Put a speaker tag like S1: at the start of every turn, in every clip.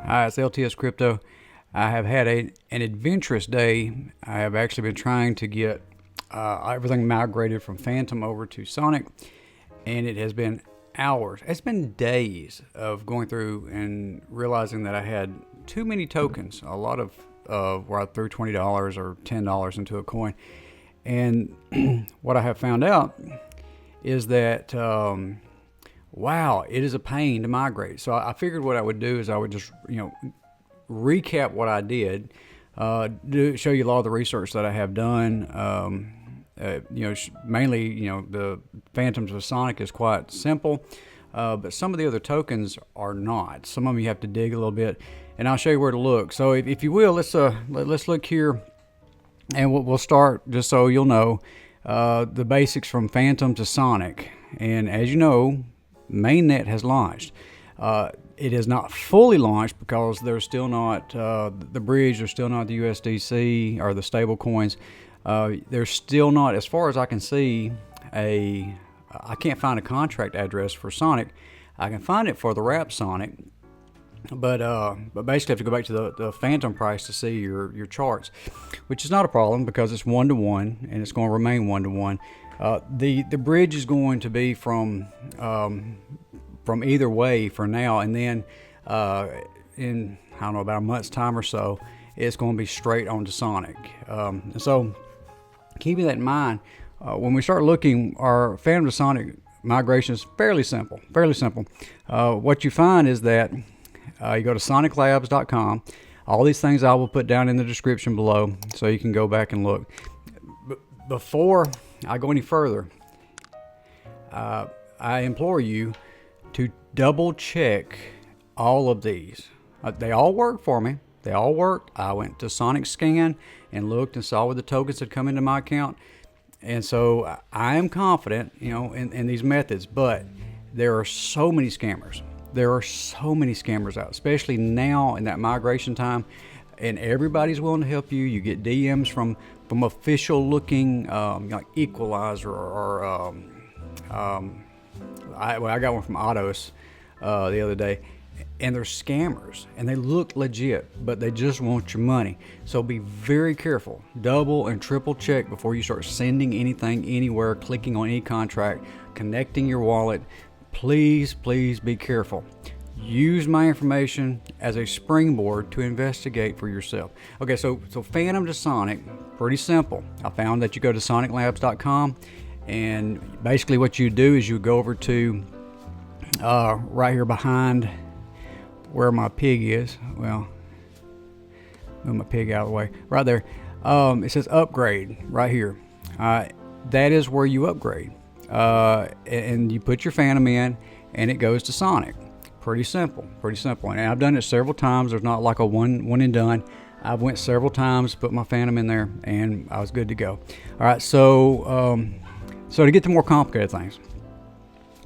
S1: Hi, it's LTS Crypto. I have had an adventurous day. I have actually been trying to get everything migrated from Fantom over to Sonic, and it has been hours. It's been days of going through and realizing that I had too many tokens. A lot of where I threw $20 or $10 into a coin. And what I have found out is that wow, it is a pain to migrate. So I figured what I would do is I would just, recap what I did, show you a lot of the research that I have done. Mainly, the Phantoms of Sonic is quite simple, but some of the other tokens are not. Some of them you have to dig a little bit, and I'll show you where to look. So if you will, let's look here, and we'll start just so you'll know the basics from Fantom to Sonic. And as you know, Mainnet has launched. It is not fully launched because there's still not the bridge. There's still not the USDC or the stable coins. There's still not, as far as I can see, I can't find a contract address for Sonic. I can find it for the Wrap Sonic, but basically I have to go back to the Fantom price to see your charts, which is not a problem because it's 1-to-1 and it's going to remain 1-to-1. The bridge is going to be from either way for now, and then in I don't know, about a month's time or so, it's going to be straight onto Sonic. And so keeping that in mind, when we start looking, our Fantom to Sonic migration is fairly simple. What you find is that you go to soniclabs.com. All these things I will put down in the description below so you can go back and look. Before I go any further, I implore you to double check all of these. They all work for me. They all worked. I went to Sonic Scan and looked and saw where the tokens had come into my account. And so I am confident, in these methods, but there are so many scammers. There are so many scammers out, especially now in that migration time, and everybody's willing to help you. You get DMs from official looking, like Equalizer or I got one from Autos the other day, and they're scammers and they look legit, but they just want your money. So be very careful. Double and triple check before you start sending anything anywhere, clicking on any contract, connecting your wallet. Please be careful. Use my information as a springboard to investigate for yourself. Okay, so Fantom to Sonic, pretty simple. I found that you go to soniclabs.com, and basically what you do is you go over to right here behind where my pig is. Well, move my pig out of the way. Right there. It says upgrade right here. That is where you upgrade. And you put your Fantom in, and it goes to Sonic. Pretty simple. And I've done it several times. There's not like a one and done. I've went several times, put my Fantom in there, and I was good to go. All right, so to get to more complicated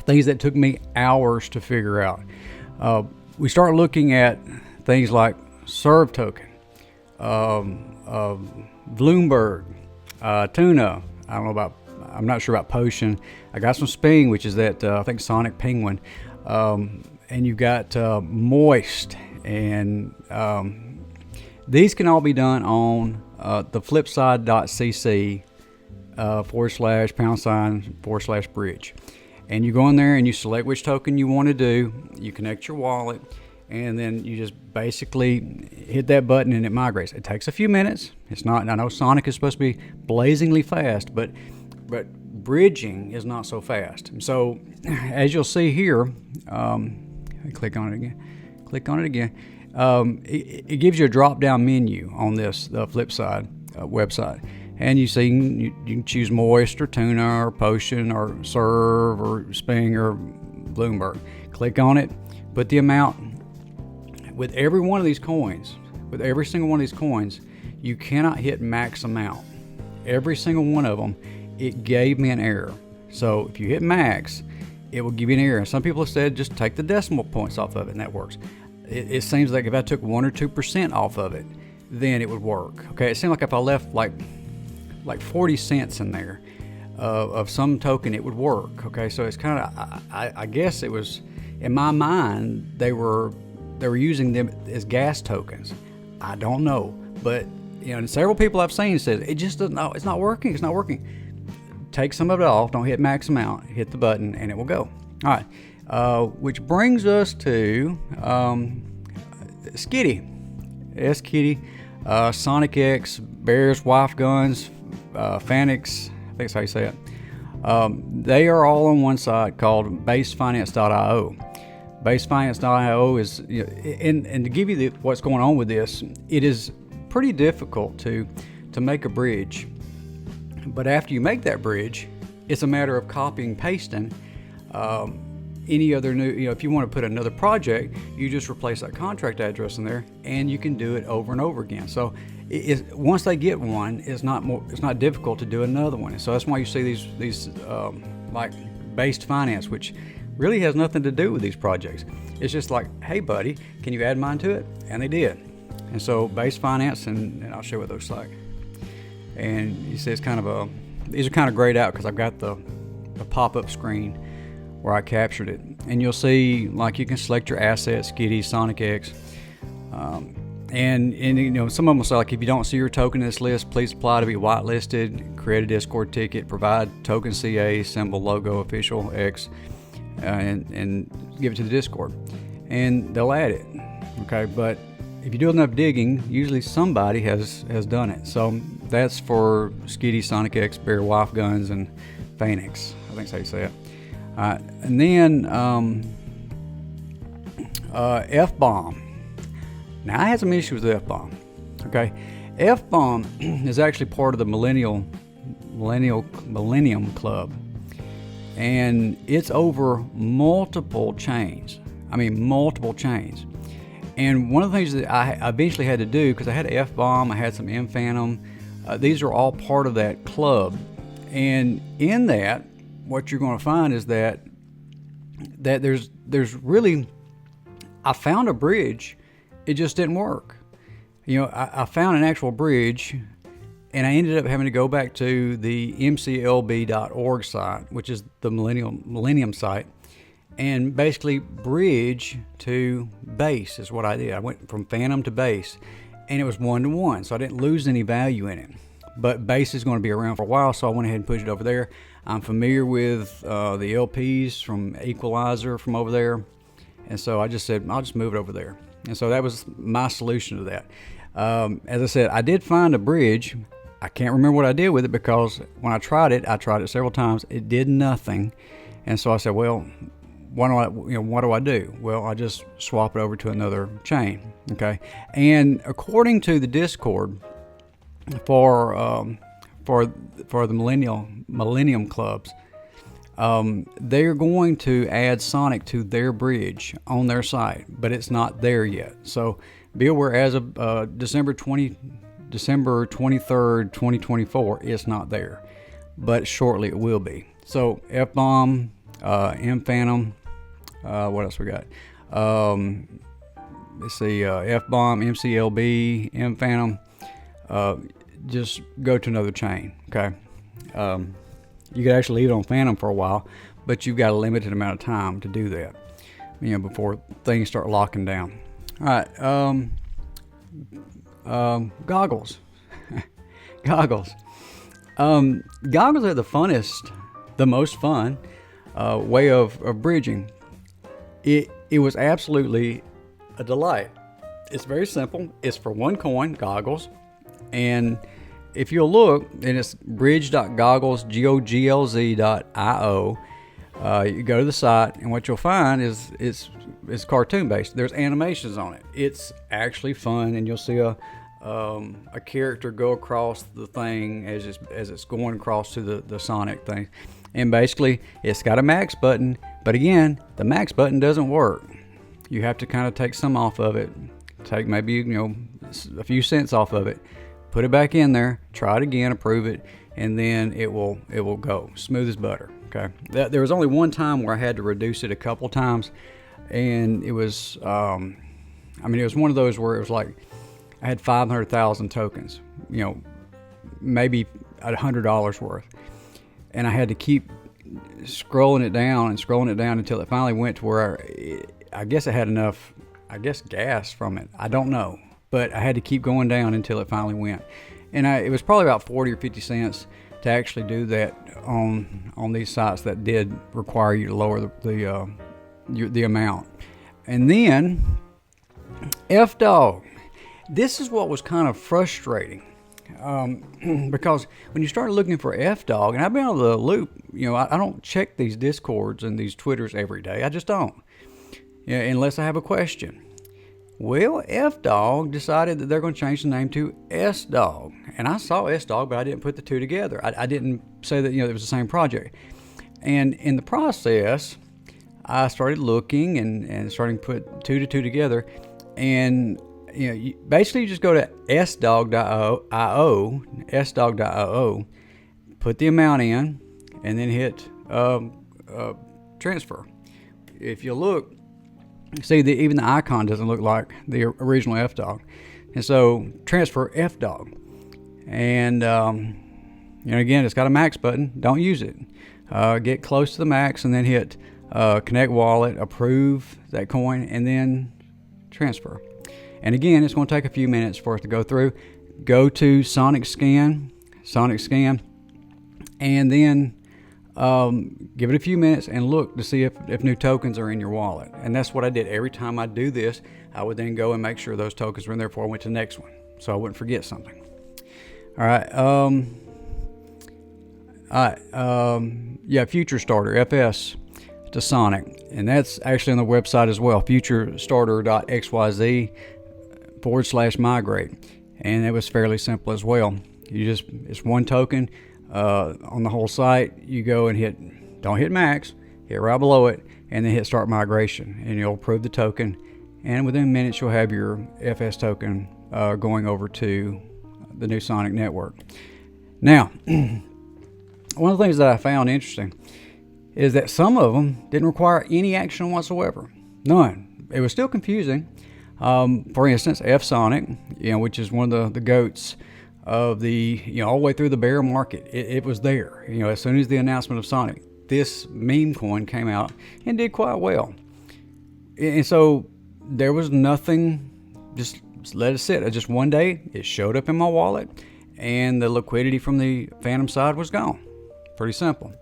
S1: things that took me hours to figure out, we start looking at things like SURV token, Bloomberg, TOONA. I'm not sure about Potion. I got some SPENG, which is that I think Sonic Penguin, and you've got Moist, and these can all be done on theflipside.cc /# bridge. And you go in there and you select which token you want to do. You connect your wallet, and then you just basically hit that button and it migrates. It takes a few minutes. It's not. I know Sonic is supposed to be blazingly fast, but bridging is not so fast. So as you'll see here, click on it again. It gives you a drop-down menu on this Flipside website. And you see you can choose Moist or TOONA or Potion or SURV or SPENG or Bloomberg. Click on it, put the amount. With every one of these coins, with every single one of these coins, you cannot hit max amount. Every single one of them, it gave me an error. So if you hit max, it will give you an error. Some people have said just take the decimal points off of it, and that works. It seems like if I took 1 or 2% off of it, then it would work. Okay, it seemed like if I left like 40 cents in there of some token, it would work. Okay, so it's kind of, I guess it was, in my mind, they were they were using them as gas tokens. I don't know, but several people I've seen says it just doesn't. It's not working. It's not working. Take some of it off. Don't hit max amount. Hit the button, and it will go. All right. Which brings us to SKITTY, SKITTY, SONICX, Bears, Wife Guns, FANICs. I think that's how you say it. They are all on one site called basefinance.io. Basefinance.io is, and to give you what's going on with this, it is pretty difficult to make a bridge. But after you make that bridge, it's a matter of copying, pasting any other new, if you want to put another project, you just replace that contract address in there, and you can do it over and over again. So once they get one, it's not difficult to do another one. And so that's why you see these like based finance, which really has nothing to do with these projects. It's just like, hey buddy, can you add mine to it? And they did. And so based finance, and I'll show you what those like. And you see, it's kind of these are kind of grayed out because I've got the pop-up screen where I captured it. And you'll see, like, you can select your assets, SKITTY, SONICX. And some of them will say, like, if you don't see your token in this list, please apply to be whitelisted, create a Discord ticket, provide token CA, symbol, logo, official, X, and give it to the Discord. And they'll add it, okay? But if you do enough digging, usually somebody has done it. So that's for SKITTY, SONICX, Bear, Wife Guns, and FANICs. I think that's how you say it. And then fBomb. Now, I had some issues with fBomb. Okay, fBomb is actually part of the Millennium Club, and it's over multiple chains. I mean, multiple chains. And one of the things that I eventually had to do, because I had fBomb, I had some Fantom, these are all part of that club. And in that, what you're going to find is that there's really, I found a bridge, it just didn't work. I found an actual bridge, and I ended up having to go back to the mclb.org site, which is the Millennium site, and basically bridge to base is what I did. I went from Fantom to base, and it was 1-to-1, so I didn't lose any value in it. But base is going to be around for a while, so I went ahead and pushed it over there. I'm familiar with the LPs from Equalizer from over there, and so I just said, I'll just move it over there. And so that was my solution to that. As I said, I did find a bridge. I can't remember what I did with it, because when I tried it several times. It did nothing. And so I said, well, what do I do? Well, I just swap it over to another chain. Okay. And according to the Discord for the Millennium Clubs, they're going to add Sonic to their bridge on their site, but it's not there yet. So be aware, as of December 23rd, 2024, it's not there, but shortly it will be. So fBomb, Fantom, what else we got? Let's see, fBomb, MCLB, Fantom. Just go to another chain. Okay. You could actually leave it on Fantom for a while, but you've got a limited amount of time to do that, before things start locking down. All right. GOGLZ. GOGLZ. GOGLZ are the most fun way of bridging. It was absolutely a delight. It's very simple. It's for one coin, GOGLZ. And if you'll look, and it's bridge.goggles, GOGLZ.io, you go to the site, and what you'll find is it's cartoon based. There's animations on it. It's actually fun, and you'll see a character go across the thing as it's going across to the Sonic thing. And basically, it's got a max button, but again, the max button doesn't work. You have to kind of take some off of it, take maybe a few cents off of it, put it back in there, try it again, approve it, and then it will go smooth as butter. Okay. There was only one time where I had to reduce it a couple times, and it was it was one of those where it was like I had 500,000 tokens, maybe $100 worth, and I had to keep scrolling it down until it finally went to where I guess I had enough I guess, gas from it. I don't know. But I had to keep going down until it finally went. And it was probably about 40 or 50 cents to actually do that on these sites that did require you to lower the amount. And then fDog. This is what was kind of frustrating. Because when you start looking for fDog, and I've been on the loop, I don't check these Discords and these Twitters every day. I just don't, unless I have a question. Well, fDog decided that they're going to change the name to sDog, and I saw sDog, but I didn't put the two together. I didn't say that it was the same project. And in the process, I started looking and starting to put two to two together, and basically you just go to sdog.io, put the amount in, and then hit transfer. If you look, see even the icon doesn't look like the original fDog, and so transfer fDog. And again, it's got a max button. Don't use it. Get close to the max, and then hit connect wallet, approve that coin, and then transfer. And again, it's going to take a few minutes for it to go through. Go to Sonic Scan, and then give it a few minutes and look to see if new tokens are in your wallet. And that's what I did. Every time I do this, I would then go and make sure those tokens were in there before I went to the next one, so I wouldn't forget something. All right. Yeah, Future Starter, FS to Sonic. And that's actually on the website as well, futurestarter.xyz /migrate. And it was fairly simple as well. It's one token on the whole site. You go and don't hit max, hit right below it, and then hit start migration, and you'll approve the token. And within minutes, you'll have your FS token going over to the new Sonic network. Now, one of the things that I found interesting is that some of them didn't require any action whatsoever. None. It was still confusing. For instance, fSonic, which is one of the goats of the, all the way through the bear market. It was there. As soon as the announcement of Sonic, this meme coin came out and did quite well. And so there was nothing, just let it sit. Just one day, it showed up in my wallet, and the liquidity from the Fantom side was gone. Pretty simple.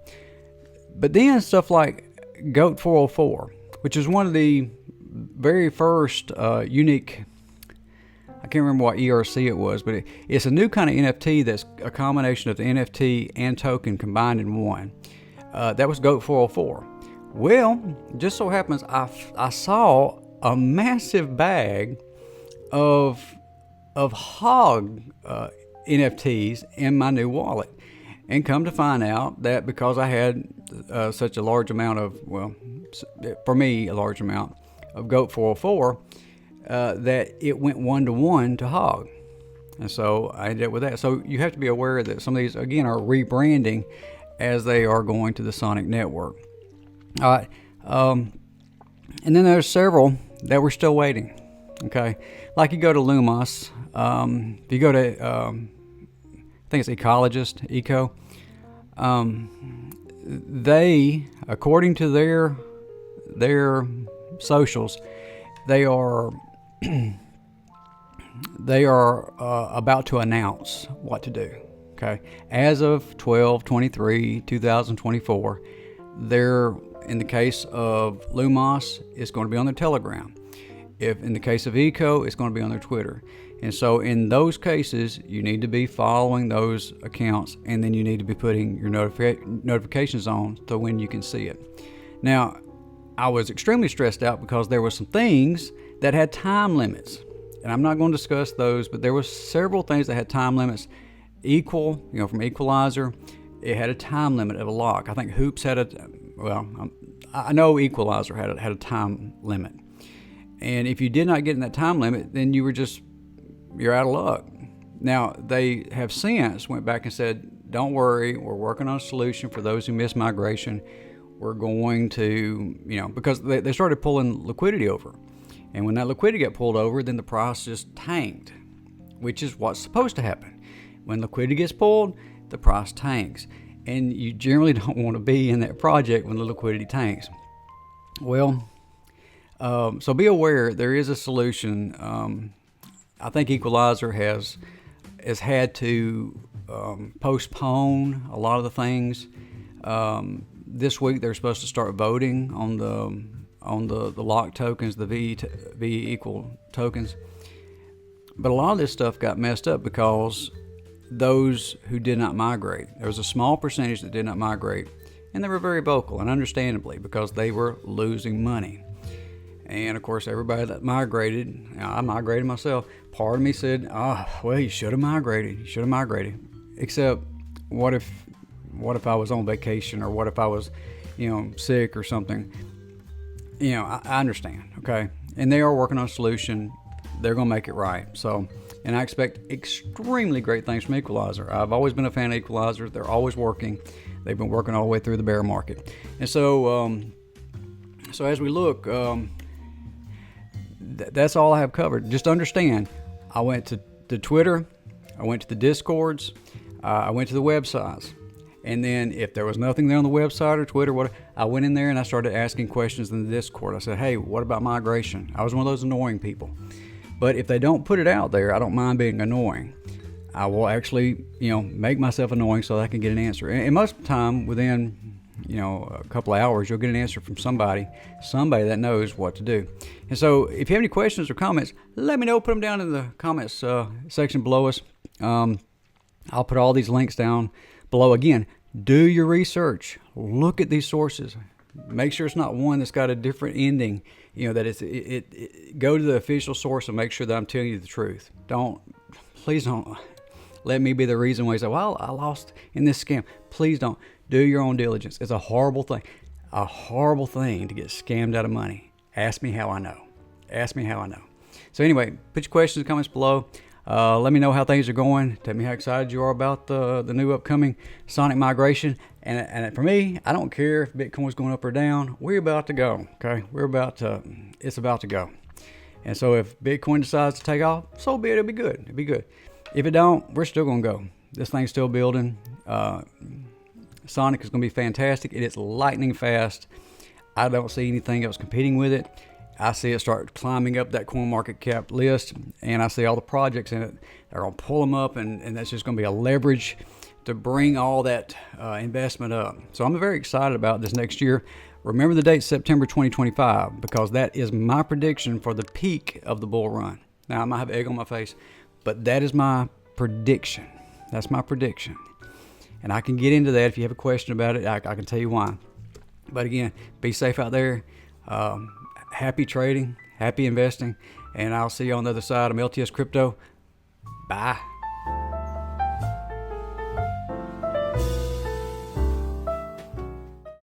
S1: But then stuff like GOAT 404, which is one of the very first unique, I can't remember what ERC it was, but it's a new kind of NFT that's a combination of the NFT and token combined in one. That was GOAT 404. Well, just so happens I saw a massive bag of HOG NFTs in my new wallet. And come to find out that because I had such a large amount of, for me, a large amount of GOAT 404, that it went 1-to-1 to HOG. And so I ended up with that. So you have to be aware that some of these, again, are rebranding as they are going to the Sonic network. All right. And then there's several that we're still waiting. Okay. Like you go to Lumos. If you go to, I think it's Ecologist, Eco. They, according to their socials, they are about to announce what to do. Okay, as of 12/23/2024, they're, in the case of Lumos, it's going to be on their Telegram. If in the case of Eco, it's going to be on their Twitter. And so in those cases, you need to be following those accounts, and then you need to be putting your notifications on so when you can see it. Now, I was extremely stressed out because there were some things that had time limits. And I'm not going to discuss those, but there were several things that had time limits. From Equalizer, it had a time limit of a lock. I think Hoops had I know Equalizer had a time limit. And if you did not get in that time limit, then you're out of luck. Now, they have since went back and said, don't worry, we're working on a solution for those who miss migration. We're going to, because they started pulling liquidity over. And when that liquidity got pulled over, then the price just tanked, which is what's supposed to happen. When liquidity gets pulled, the price tanks. And you generally don't want to be in that project when the liquidity tanks. Well, So be aware, there is a solution. I think Equalizer has had to postpone a lot of the things. This week they're supposed to start voting on the lock tokens, the V equal tokens. But a lot of this stuff got messed up because those who did not migrate, there was a small percentage that did not migrate, and they were very vocal, and understandably, because they were losing money. And of course, everybody that migrated, I migrated myself, part of me said, oh, well, you should have migrated. You should have migrated. Except, what if I was on vacation, or what if I was, sick or something? I understand, okay? And they are working on a solution. They're going to make it right. So, and I expect extremely great things from Equalizer. I've always been a fan of Equalizer. They're always working. They've been working all the way through the bear market. And so, as we look, that's all I have covered. Just understand, I went to Twitter, I went to the Discords, I went to the websites, and then if there was nothing there on the website or Twitter, I went in there and I started asking questions in the Discord. I said, hey, what about migration? I was one of those annoying people. But if they don't put it out there, I don't mind being annoying. I will actually, make myself annoying so that I can get an answer. And most of the time, within, a couple of hours, you'll get an answer from somebody that knows what to do. And so if you have any questions or comments, let me know. Put them down in the comments section below us. I'll put all these links down below. Again, do your research. Look at these sources. Make sure it's not one that's got a different ending. That go to the official source and make sure that I'm telling you the truth. Please don't let me be the reason why you say, well, I lost in this scam. Please don't. Do your own diligence. It's a horrible thing to get scammed out of money. Ask me how I know. So anyway, put your questions and comments below. Let me know how things are going. Tell me how excited you are about the new upcoming Sonic migration. And for me, I don't care if Bitcoin's going up or down. We're about to go, okay? It's about to go. And so if Bitcoin decides to take off, so be it. It'll be good. It'll be good. If it don't, we're still going to go. This thing's still building. Sonic is going to be fantastic. It is lightning fast. I don't see anything else competing with it. I see it start climbing up that CoinMarketCap list, and I see all the projects in it. They're going to pull them up, and that's just going to be a leverage to bring all that investment up. So I'm very excited about this next year. Remember the date, September 2025, because that is my prediction for the peak of the bull run. Now, I might have egg on my face, but that is my prediction. That's my prediction. And I can get into that if you have a question about it. I can tell you why. But again, be safe out there. Happy trading, happy investing, and I'll see you on the other side of LTS Crypto. Bye.